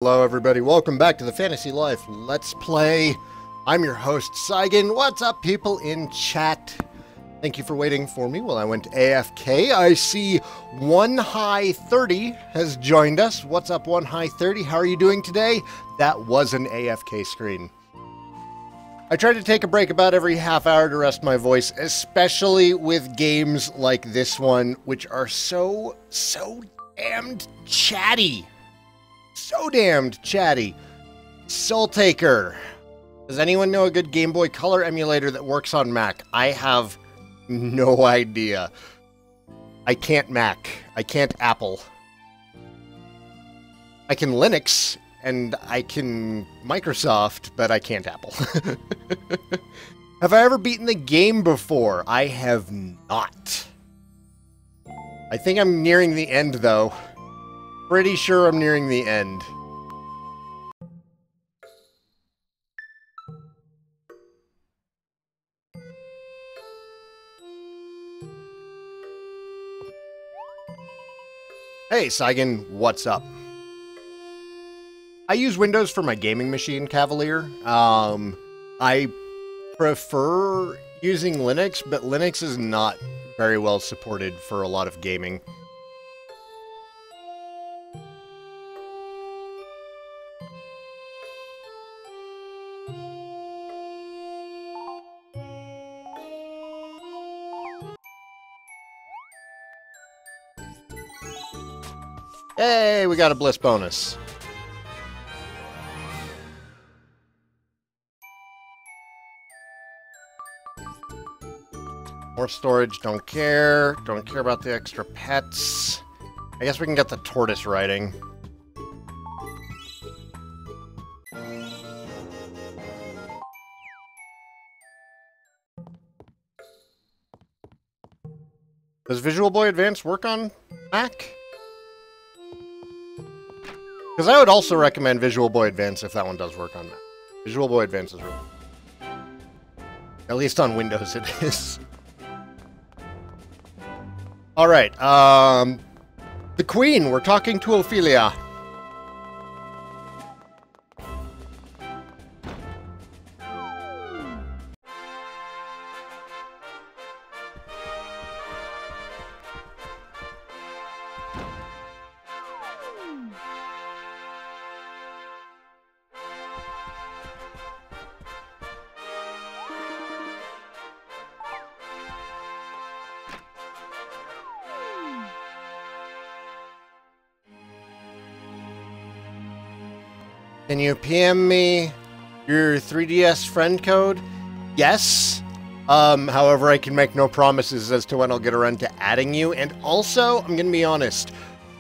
Hello everybody, welcome back to the Fantasy Life Let's Play. I'm your host, Saigan. What's up, people in chat? Thank you for waiting for me while I went AFK. I see One High 30 has joined us. What's up, One High 30? How are you doing today? That was an AFK screen. I try to take a break about every half hour to rest my voice, especially with games like this one, which are so damned chatty. So damned chatty. Soul Taker. Does anyone know a good Game Boy Color emulator that works on Mac? I have no idea. I can't Mac. I can't Apple. I can Linux, and I can Microsoft, but I can't Apple. Have I ever beaten the game before? I have not. I think I'm nearing the end, though. Pretty sure I'm nearing the end. Hey, Saigan, what's up? I use Windows for my gaming machine, Cavalier. I prefer using Linux, but Linux is not very well supported for a lot of gaming. Hey, we got a bliss bonus. More storage, don't care. Don't care about the extra pets. I guess we can get the tortoise riding. Does Visual Boy Advance work on Mac? Because I would also recommend Visual Boy Advance if that one does work on Mac. Visual Boy Advance is really... At least on Windows it is. Alright, the Queen, we're talking to Ophelia. Can you PM me your 3DS friend code? Yes. However, I can make no promises as to when I'll get around to adding you. And also, I'm gonna be honest,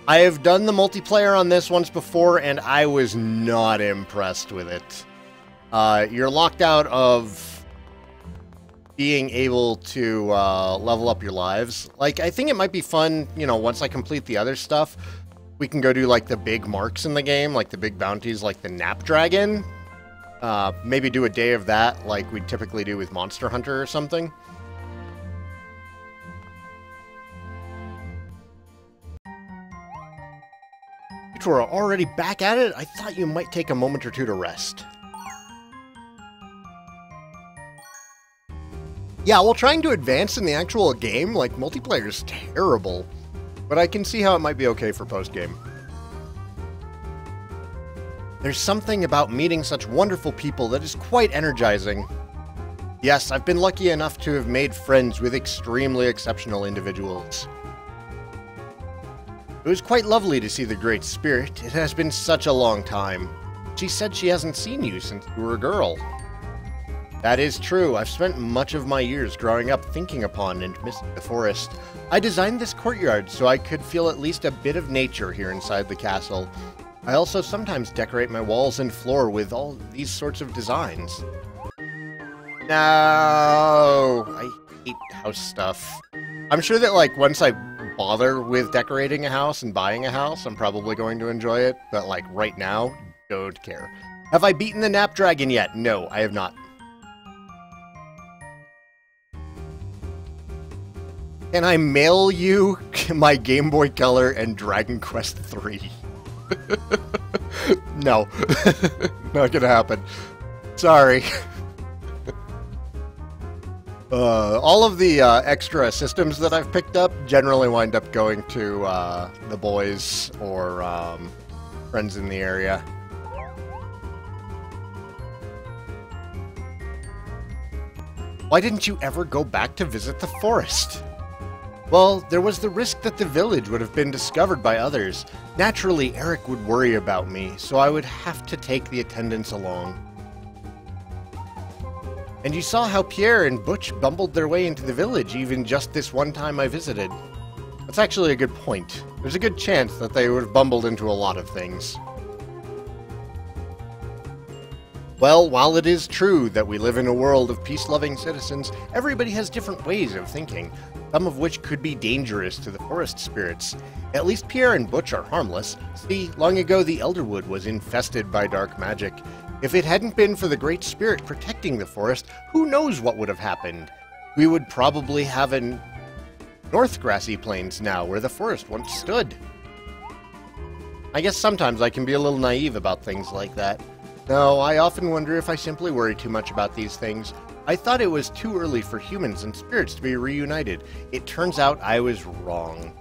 I have done the multiplayer on this once before, and I was not impressed with it. You're locked out of being able to level up your lives. Like, I think it might be fun, you know, once I complete the other stuff, we can go do, like, the big marks in the game, like the big bounties, like the Nap Dragon. Maybe do a day of that, like we typically do with Monster Hunter or something. You are already back at it? I thought you might take a moment or two to rest. Yeah, well, trying to advance in the actual game, like, multiplayer is terrible. But I can see how it might be okay for post-game. There's something about meeting such wonderful people that is quite energizing. Yes, I've been lucky enough to have made friends with extremely exceptional individuals. It was quite lovely to see the Great Spirit. It has been such a long time. She said she hasn't seen you since you were a girl. That is true. I've spent much of my years growing up thinking upon and missing the forest. I designed this courtyard so I could feel at least a bit of nature here inside the castle. I also sometimes decorate my walls and floor with all these sorts of designs. No, I hate house stuff. I'm sure that, like, once I bother with decorating a house and buying a house, I'm probably going to enjoy it, but, like, right now, don't care. Have I beaten the Nap Dragon yet? No, I have not. Can I mail you my Game Boy Color and Dragon Quest 3? No. Not gonna happen. Sorry. All of the extra systems that I've picked up generally wind up going to the boys or friends in the area. Why didn't you ever go back to visit the forest? Well, there was the risk that the village would have been discovered by others. Naturally, Eric would worry about me, so I would have to take the attendants along. And you saw how Pierre and Butch bumbled their way into the village even just this one time I visited. That's actually a good point. There's a good chance that they would have bumbled into a lot of things. Well, while it is true that we live in a world of peace-loving citizens, everybody has different ways of thinking, some of which could be dangerous to the forest spirits. At least Pierre and Butch are harmless. See, long ago the Elderwood was infested by dark magic. If it hadn't been for the Great Spirit protecting the forest, who knows what would have happened? We would probably have a North Grassy Plains now, where the forest once stood. I guess sometimes I can be a little naive about things like that. No, I often wonder if I simply worry too much about these things. I thought it was too early for humans and spirits to be reunited. It turns out I was wrong.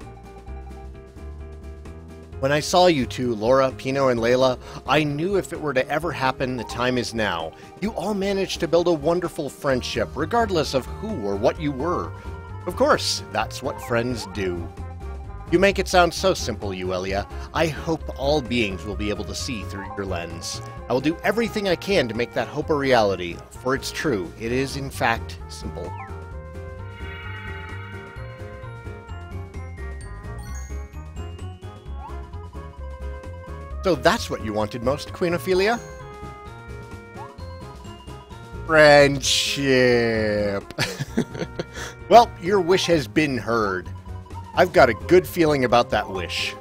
When I saw you two, Laura, Pino, and Layla, I knew if it were to ever happen, the time is now. You all managed to build a wonderful friendship, regardless of who or what you were. Of course, that's what friends do. You make it sound so simple, Euelia. I hope all beings will be able to see through your lens. I will do everything I can to make that hope a reality, for it's true. It is, in fact, simple. So that's what you wanted most, Queen Ophelia? Friendship. Well, your wish has been heard. I've got a good feeling about that wish.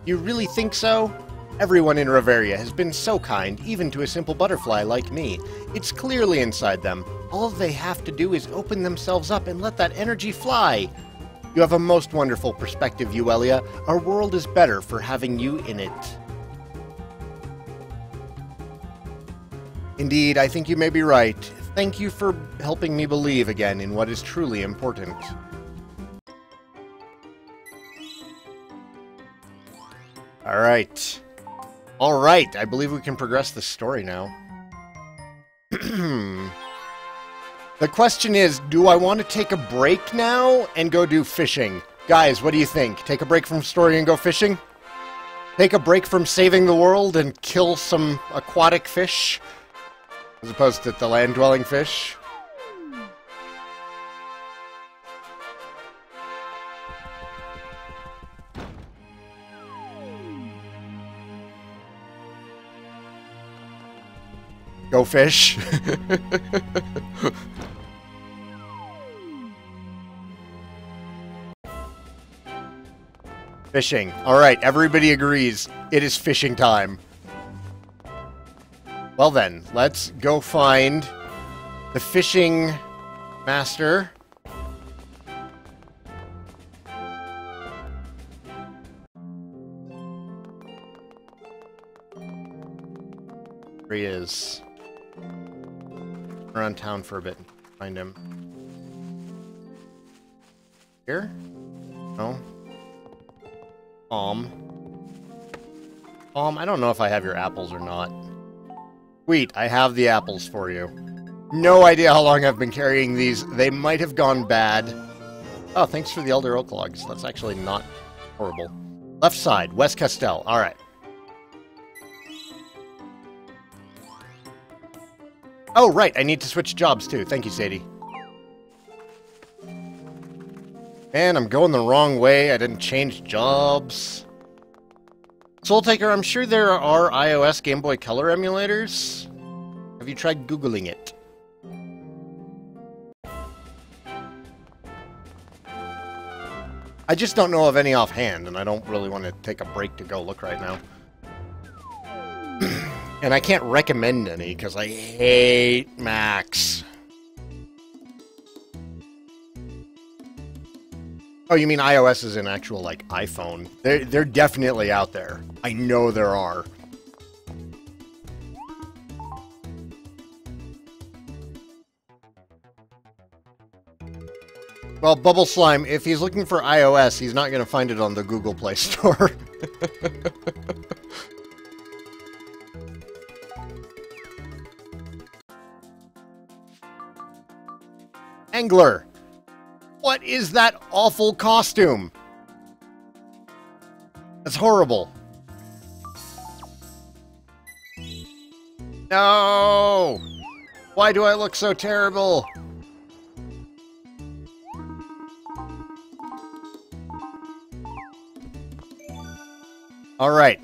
You really think so? Everyone in Reveria has been so kind, even to a simple butterfly like me. It's clearly inside them. All they have to do is open themselves up and let that energy fly. You have a most wonderful perspective, Euelia. Our world is better for having you in it. Indeed, I think you may be right. Thank you for helping me believe again in what is truly important. Alright. Alright, I believe we can progress the story now. The question is, do I want to take a break now and go do fishing? Guys, what do you think? Take a break from story and go fishing? Take a break from saving the world and kill some aquatic fish? As opposed to the land-dwelling fish? Go fish. Fishing. Alright, everybody agrees. It is fishing time. Well then, let's go find the fishing master. There he is. Around town for a bit. Find him. Here? No. Tom, I don't know if I have your apples or not. Sweet, I have the apples for you. No idea how long I've been carrying these. They might have gone bad. Oh, thanks for the Elder Oak logs. That's actually not horrible. Left side, West Castell. Alright. Oh, right, I need to switch jobs too. Thank you, Sadie. Man, I'm going the wrong way. I didn't change jobs. Soul Taker, I'm sure there are iOS Game Boy Color emulators. Have you tried Googling it? I just don't know of any offhand, and I don't really want to take a break to go look right now. And I can't recommend any, because I hate Macs. Oh, you mean iOS is an actual, like, iPhone? They're definitely out there. I know there are. Well, Bubble Slime, if he's looking for iOS, he's not going to find it on the Google Play Store. Angler! What is that awful costume? That's horrible. No! Why do I look so terrible? Alright.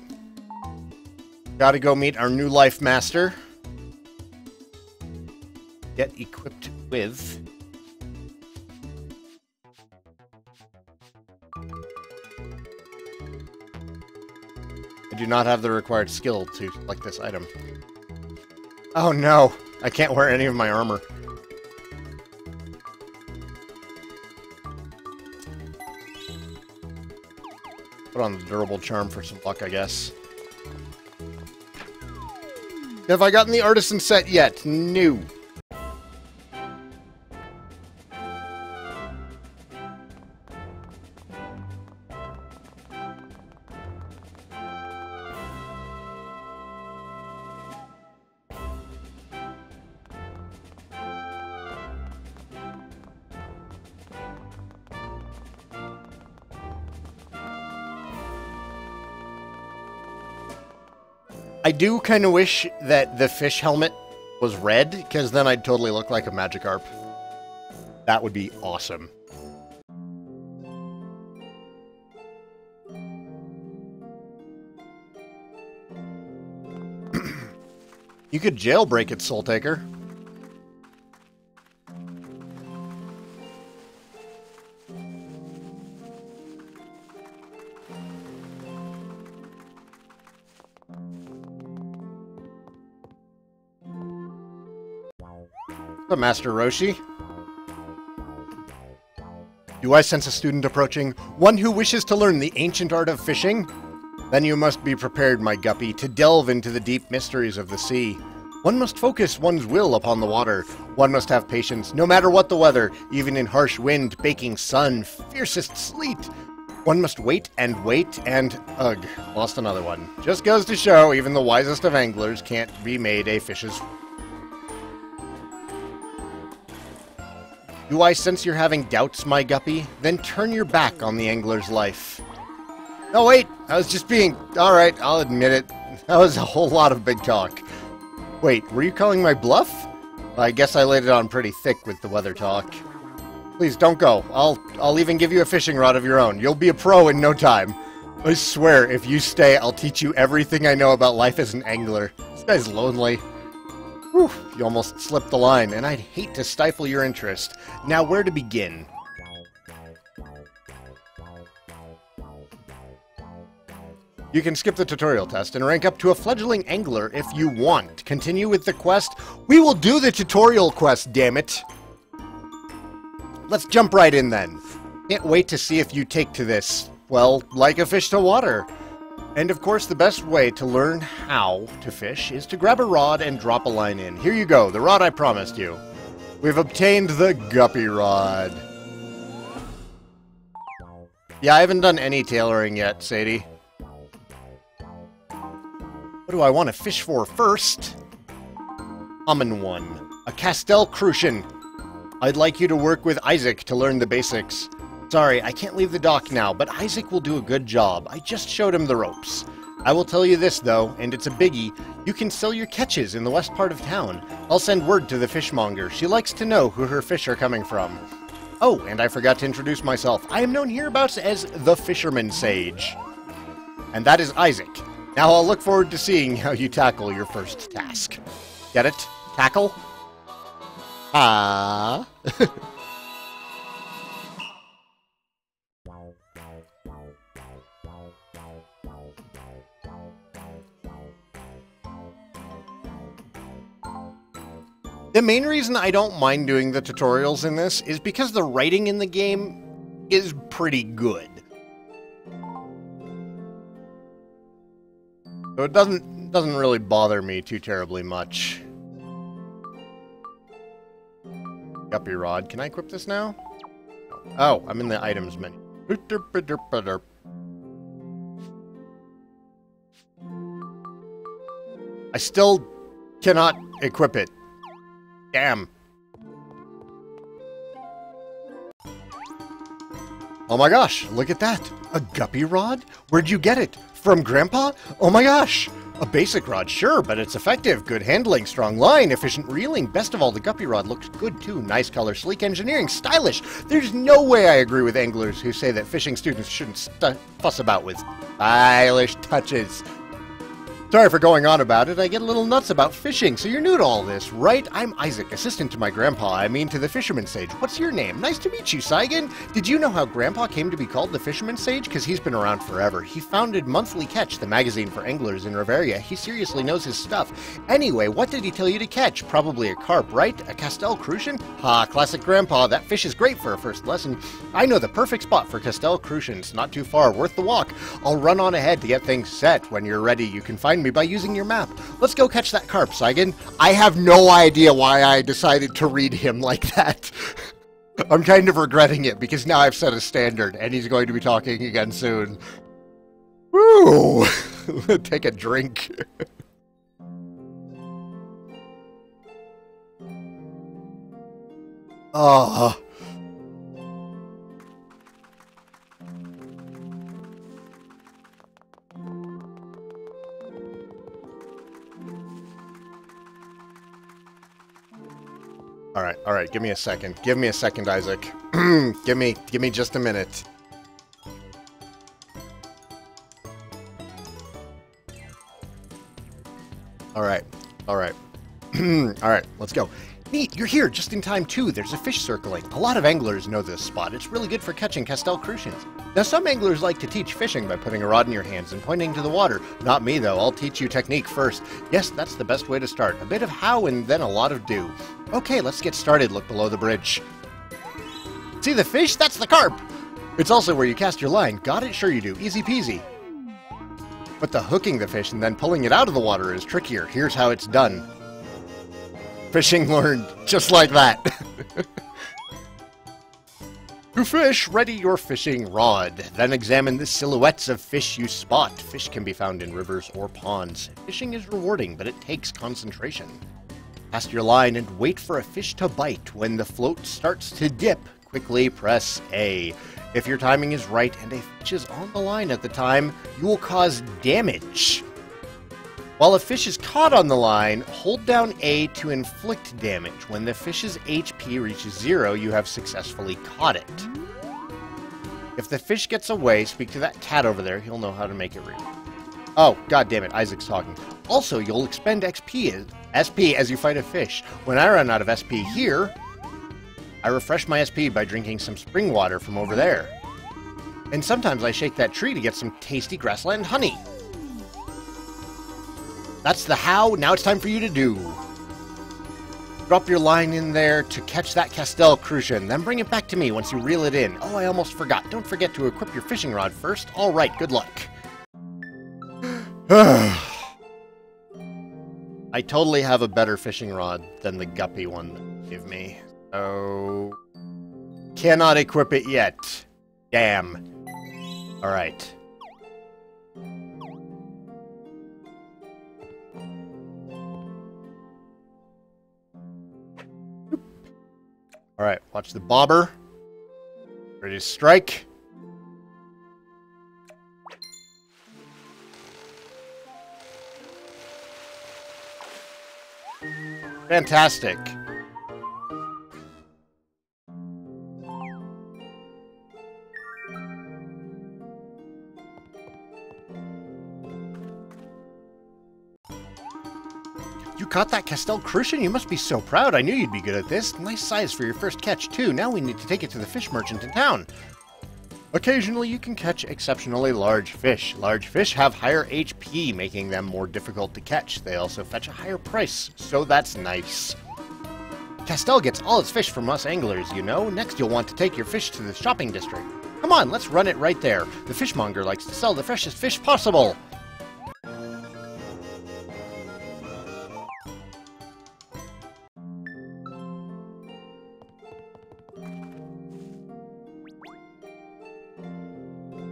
Gotta go meet our new life master. Get equipped with... I do not have the required skill to select this item. Oh no! I can't wear any of my armor. Put on the durable charm for some luck, I guess. Have I gotten the artisan set yet? No. I do kind of wish that the fish helmet was red, because then I'd totally look like a Magikarp. That would be awesome. You could jailbreak it, Soul Taker. The Master Roshi. Do I sense a student approaching? One who wishes to learn the ancient art of fishing? Then you must be prepared, my guppy, to delve into the deep mysteries of the sea. One must focus one's will upon the water. One must have patience, no matter what the weather, even in harsh wind, baking sun, fiercest sleet. One must wait, and ugh, lost another one. Just goes to show, even the wisest of anglers can't be made a fish's... Do I sense you're having doubts, my guppy? Then turn your back on the angler's life. No, wait! I was just being... Alright, I'll admit it. That was a whole lot of big talk. Wait, were you calling my bluff? I guess I laid it on pretty thick with the weather talk. Please, don't go. I'll even give you a fishing rod of your own. You'll be a pro in no time. I swear, if you stay, I'll teach you everything I know about life as an angler. This guy's lonely. Whew, you almost slipped the line, and I'd hate to stifle your interest. Now, where to begin? You can skip the tutorial test and rank up to a fledgling angler if you want. Continue with the quest. We will do the tutorial quest, damn it! Let's jump right in then. Can't wait to see if you take to this, well, like a fish to water. And of course, the best way to learn how to fish is to grab a rod and drop a line in. Here you go, the rod I promised you. We've obtained the guppy rod. Yeah, I haven't done any tailoring yet, Sadie. What do I want to fish for first? Common one. A Castel Crucian. I'd like you to work with Isaac to learn the basics. Sorry, I can't leave the dock now, but Isaac will do a good job. I just showed him the ropes. I will tell you this, though, and it's a biggie. You can sell your catches in the west part of town. I'll send word to the fishmonger. She likes to know who her fish are coming from. Oh, and I forgot to introduce myself. I am known hereabouts as the Fisherman Sage. And that is Isaac. Now I'll look forward to seeing how you tackle your first task. Get it? Tackle? Ah. The main reason I don't mind doing the tutorials in this is because the writing in the game is pretty good. So it doesn't really bother me too terribly much. Guppy rod. Can I equip this now? No. Oh, I'm in the items menu. I still cannot equip it. Damn. Oh my gosh, look at that. A guppy rod? Where'd you get it? From Grandpa? Oh my gosh. A basic rod, sure, but it's effective. Good handling, strong line, efficient reeling. Best of all, the guppy rod looks good too. Nice color, sleek engineering, stylish. There's no way I agree with anglers who say that fishing students shouldn't fuss about with stylish touches. Sorry for going on about it, I get a little nuts about fishing, so you're new to all this, right? I'm Isaac, assistant to my grandpa, I mean to the fisherman sage. What's your name? Nice to meet you, Saigan. Did you know how grandpa came to be called the fisherman sage? Because he's been around forever. He founded Monthly Catch, the magazine for anglers in Riveria. He seriously knows his stuff. Anyway, what did he tell you to catch? Probably a carp, right? A Castel Crucian? Ha, classic grandpa, that fish is great for a first lesson. I know the perfect spot for Castel Crucians, not too far, worth the walk. I'll run on ahead to get things set. When you're ready, you can find me by using your map. Let's go catch that carp, Saigan. I have no idea why I decided to read him like that. I'm kind of regretting it because now I've set a standard and he's going to be talking again soon. Woo! Take a drink. Oh. All right, give me a second. Give me a second, Isaac. give me just a minute. All right. All right, let's go. Neat, you're here just in time too. There's a fish circling. A lot of anglers know this spot. It's really good for catching Castel Crucians. Now, some anglers like to teach fishing by putting a rod in your hands and pointing to the water. Not me, though. I'll teach you technique first. Yes, that's the best way to start. A bit of how and then a lot of do. Okay, let's get started. Look below the bridge. See the fish? That's the carp! It's also where you cast your line. Got it? Sure you do. Easy peasy. But the hooking the fish and then pulling it out of the water is trickier. Here's how it's done. Fishing learned just like that. To fish, ready your fishing rod. Then examine the silhouettes of fish you spot. Fish can be found in rivers or ponds. Fishing is rewarding, but it takes concentration. Cast your line and wait for a fish to bite. When the float starts to dip, quickly press A. If your timing is right and a fish is on the line at the time, you will cause damage. While a fish is caught on the line, hold down A to inflict damage. When the fish's HP reaches 0, you have successfully caught it. If the fish gets away, speak to that cat over there. He'll know how to make it real. Oh, god damn it, Isaac's talking. Also, you'll expend SP as you fight a fish. When I run out of SP here, I refresh my SP by drinking some spring water from over there. And sometimes I shake that tree to get some tasty grassland honey. That's the how, now it's time for you to do. Drop your line in there to catch that Castel Crucian, then bring it back to me once you reel it in. Oh, I almost forgot. Don't forget to equip your fishing rod first. All right, good luck. I totally have a better fishing rod than the guppy one that you gave me. So, cannot equip it yet. Damn. All right. Alright, watch the bobber. Ready to strike. Fantastic. You caught that Castel Crucian? You must be so proud. I knew you'd be good at this. Nice size for your first catch, too. Now we need to take it to the fish merchant in town. Occasionally, you can catch exceptionally large fish. Large fish have higher HP, making them more difficult to catch. They also fetch a higher price, so that's nice. Castel gets all its fish from us anglers, you know. Next, you'll want to take your fish to the shopping district. Come on, let's run it right there. The fishmonger likes to sell the freshest fish possible.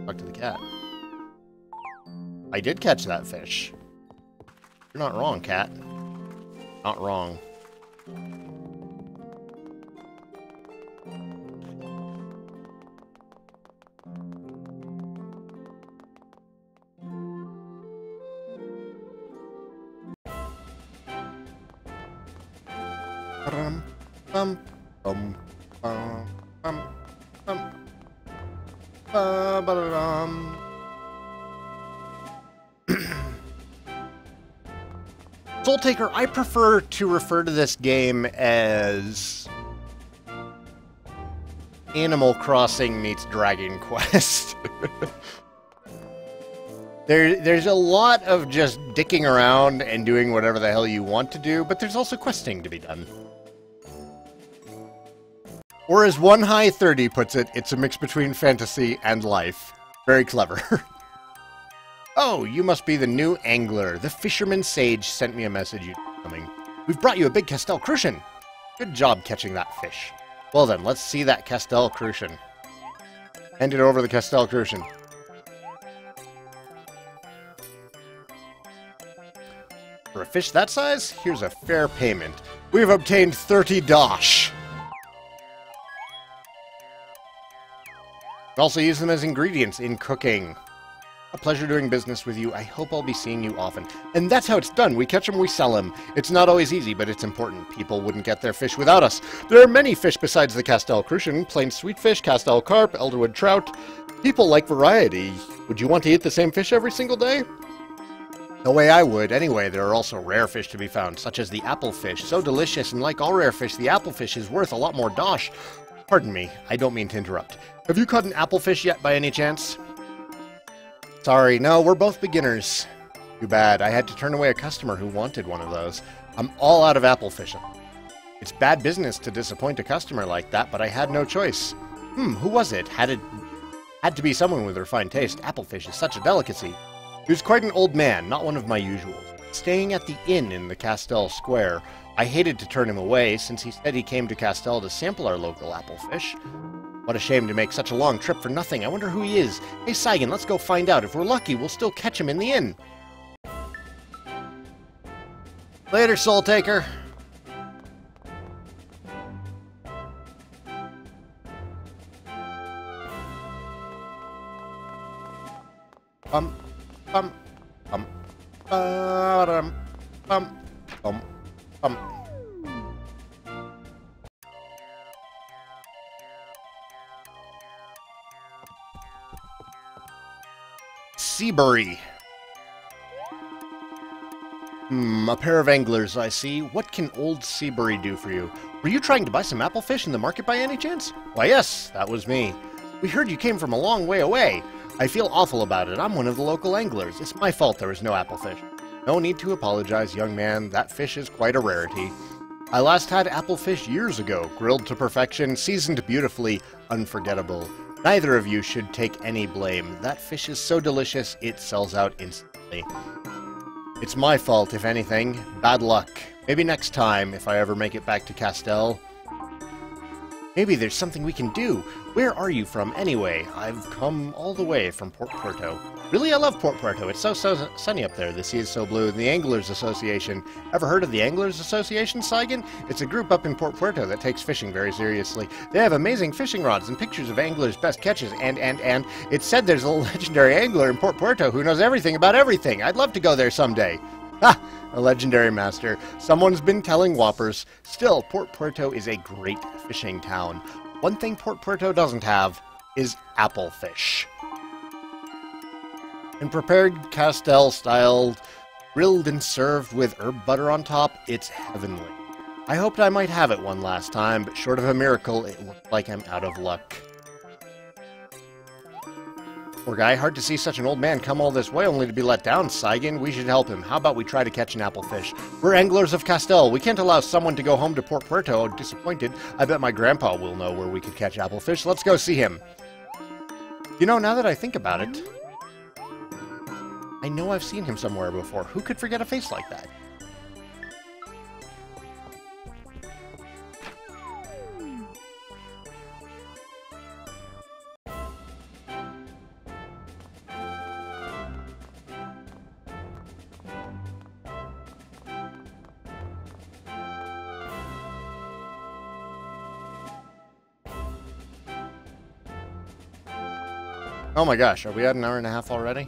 Talk to the cat. I did catch that fish. You're not wrong, cat. Not wrong. Soul Taker, I prefer to refer to this game as Animal Crossing meets Dragon Quest. There's a lot of just dicking around and doing whatever the hell you want to do, but there's also questing to be done. Or as One High 30 puts it, it's a mix between fantasy and life. Very clever. Oh, you must be the new angler. The fisherman sage sent me a message you're coming. We've brought you a big Castel Crucian. Good job catching that fish. Well then, let's see that Castel Crucian. Hand it over the Castel Crucian. For a fish that size, here's a fair payment. We've obtained 30 dosh. Also use them as ingredients in cooking. A pleasure doing business with you. I hope I'll be seeing you often. And that's how it's done. We catch them, we sell them. It's not always easy, but it's important. People wouldn't get their fish without us. There are many fish besides the Castel Crucian. Plain sweetfish, Castel carp, elderwood trout. People like variety. Would you want to eat the same fish every single day? No way I would. Anyway, there are also rare fish to be found, such as the applefish. So delicious, and like all rare fish, the applefish is worth a lot more dosh. Pardon me, I don't mean to interrupt. Have you caught an applefish yet, by any chance? Sorry, no, we're both beginners. Too bad. I had to turn away a customer who wanted one of those. I'm all out of apple fishing. It's bad business to disappoint a customer like that, but I had no choice. Who was it? Had to be someone with refined taste. Applefish is such a delicacy. He was quite an old man, not one of my usuals. Staying at the inn in the Castel Square. I hated to turn him away, since he said he came to Castel to sample our local applefish. What a shame to make such a long trip for nothing. I wonder who he is. Hey, Saigan, let's go find out. If we're lucky, we'll still catch him in the inn. Later, Soul Taker. LBRY. A pair of anglers, I see. What can old LBRY do for you? Were you trying to buy some applefish in the market by any chance? Why, yes, that was me. We heard you came from a long way away. I feel awful about it. I'm one of the local anglers. It's my fault there was no applefish. No need to apologize, young man. That fish is quite a rarity. I last had applefish years ago, grilled to perfection, seasoned beautifully, unforgettable. Neither of you should take any blame. That fish is so delicious, it sells out instantly. It's my fault, if anything. Bad luck. Maybe next time, if I ever make it back to Castel. Maybe there's something we can do. Where are you from, anyway? I've come all the way from Port Puerto. Really, I love Port Puerto. It's so sunny up there. The sea is so blue. The Anglers Association. Ever heard of the Anglers Association, Saigan? It's a group up in Port Puerto that takes fishing very seriously. They have amazing fishing rods and pictures of anglers' best catches, and it's said there's a legendary angler in Port Puerto who knows everything about everything. I'd love to go there someday. Ha! A legendary master. Someone's been telling whoppers. Still, Port Puerto is a great fishing town. One thing Port Puerto doesn't have is applefish. And prepared Castel-styled, grilled and served with herb butter on top, it's heavenly. I hoped I might have it one last time, but short of a miracle, it looked like I'm out of luck. Poor guy, hard to see such an old man come all this way only to be let down, Saigan. We should help him. How about we try to catch an applefish? We're anglers of Castel. We can't allow someone to go home to Port Puerto disappointed. I bet my grandpa will know where we could catch applefish. Let's go see him. You know, now that I think about it, I know I've seen him somewhere before. Who could forget a face like that? Oh my gosh, are we at an hour and a half already?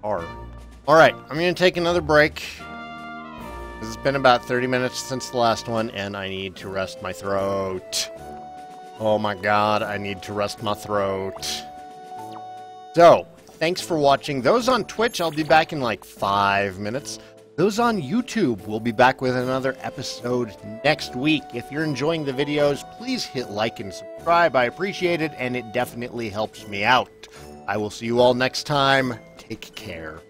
Alright, I'm going to take another break. It's been about 30 minutes since the last one, and I need to rest my throat. Oh my god, I need to rest my throat. So, thanks for watching. Those on Twitch, I'll be back in like 5 minutes. Those on YouTube, we'll be back with another episode next week. If you're enjoying the videos, please hit like and subscribe. I appreciate it, and it definitely helps me out. I will see you all next time. Take care.